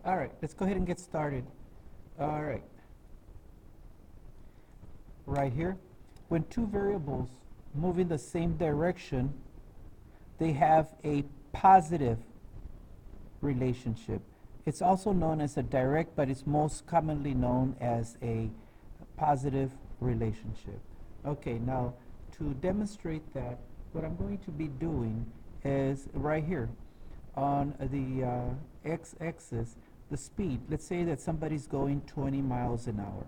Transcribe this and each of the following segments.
All right, let's go ahead and get started. All right, right here. When two variables move in the same direction, they have a positive relationship. It's also known as a direct, but it's most commonly known as a positive relationship. Okay, now to demonstrate that, what I'm going to be doing is right here on the x-axis, the speed. Let's say that somebody's going 20 miles an hour.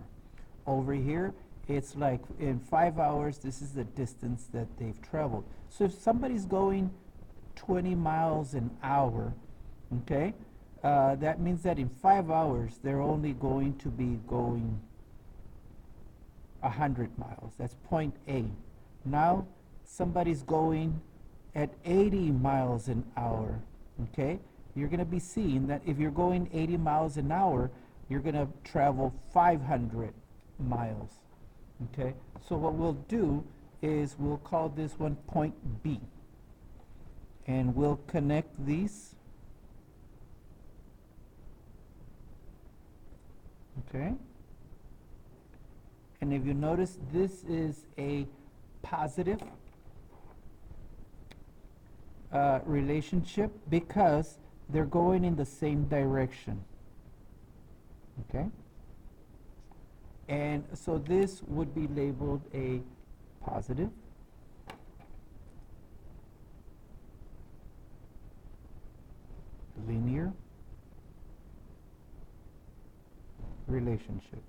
Over here, it's like in 5 hours, this is the distance that they've traveled. So if somebody's going 20 miles an hour, okay, that means that in 5 hours, they're only going to be going 100 miles. That's point A. Now, somebody's going at 80 miles an hour, okay? You're going to be seeing that if you're going 80 miles an hour, you're going to travel 500 miles, okay? So what we'll do is we'll call this one point B, and we'll connect these, okay? And if you notice, this is a positive relationship because they're going in the same direction, okay? And so this would be labeled a positive linear relationship.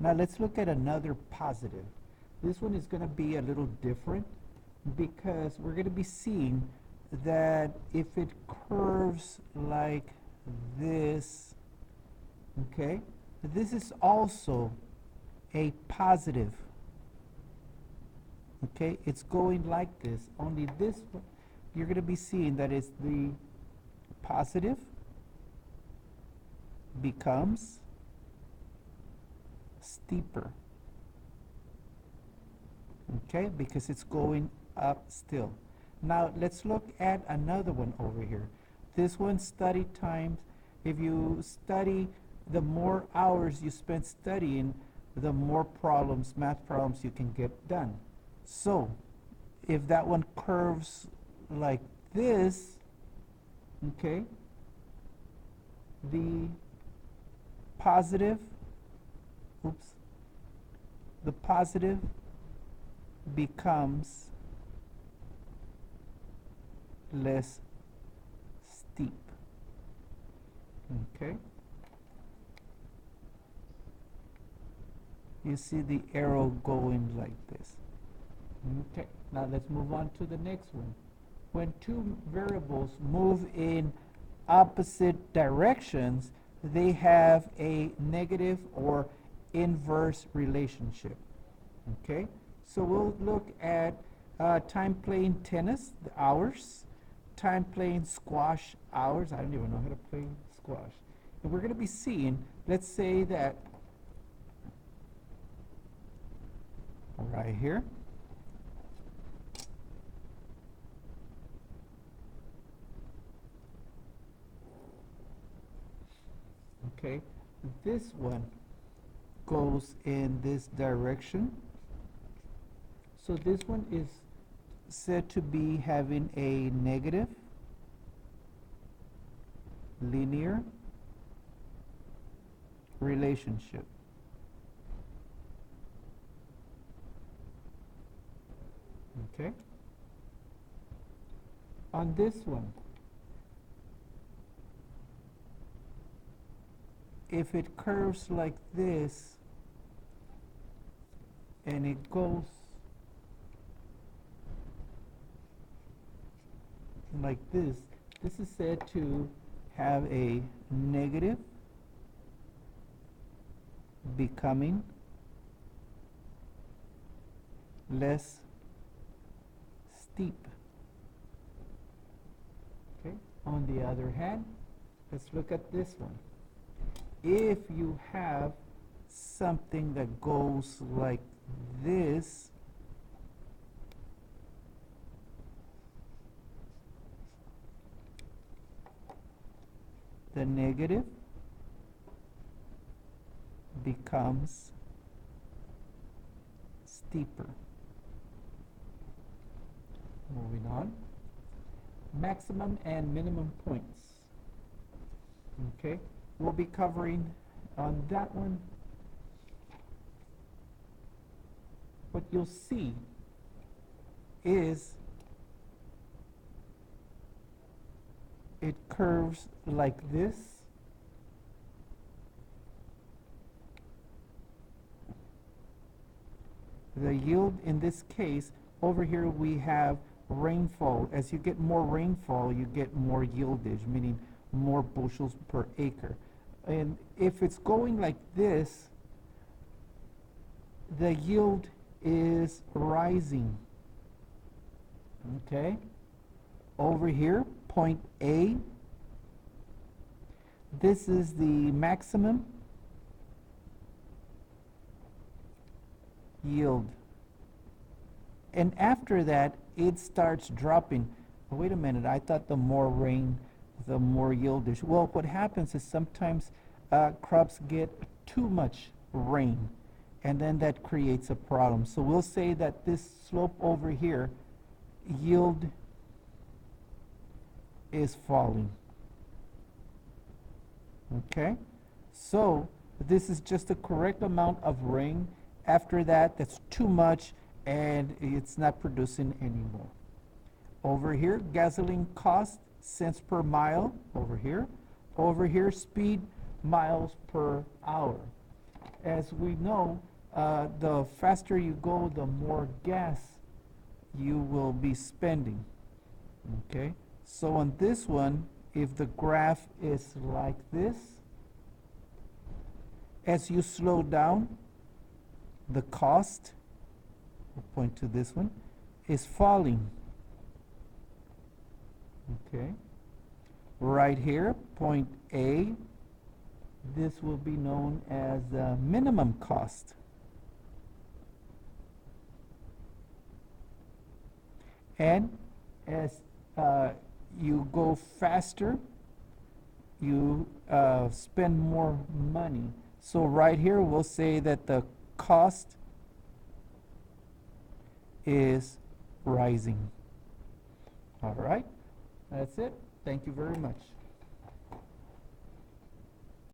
Now let's look at another positive. This one is going to be a little different because we're going to be seeing that if it curves like this, okay, this is also a positive, okay? It's going like this, only this one, you're going to be seeing that it's the positive becomes steeper, okay, because it's going up still. Now let's look at another one over here. This one, study times. If you study, the more hours you spend studying, the more problems, math problems you can get done. So if that one curves like this, okay, the positive, the positive becomes less steep, okay? You see the arrow going like this. Okay, now let's move on to the next one. When two variables move in opposite directions, they have a negative or inverse relationship, okay? So we'll look at time playing tennis, the hours, time playing squash, hours. I don't even know how to play squash. And we're going to be seeing, let's say that right here, okay, this one goes in this direction. So this one is said to be having a negative linear relationship. Okay? On this one, if it curves like this and it goes like this, this is said to have a negative becoming less steep. Okay. On the other hand, let's look at this one. If you have something that goes like this, the negative becomes steeper. Moving on. Maximum and minimum points. Okay, we'll be covering on that one. What you'll see is it curves like this. The yield in this case, over here we have rainfall. As you get more rainfall, you get more yieldage, meaning more bushels per acre. And if it's going like this, the yield is rising. Okay? Over here, point A, this is the maximum yield. And after that, it starts dropping. Oh, wait a minute, I thought the more rain, the more yieldage. Well, what happens is sometimes crops get too much rain, and then that creates a problem. So we'll say that this slope over here, yield is falling. Okay? So this is just the correct amount of rain. After that, that's too much, and it's not producing anymore. Over here, gasoline cost, cents per mile, over here. Over here, speed, miles per hour. As we know, the faster you go, the more gas you will be spending. Okay? So on this one, if the graph is like this, as you slow down, the cost, we'll point to this one, is falling. Okay. Right here, point A, this will be known as minimum cost. And as you go faster, you spend more money. So right here, we'll say that the cost is rising. All right, that's it. Thank you very much.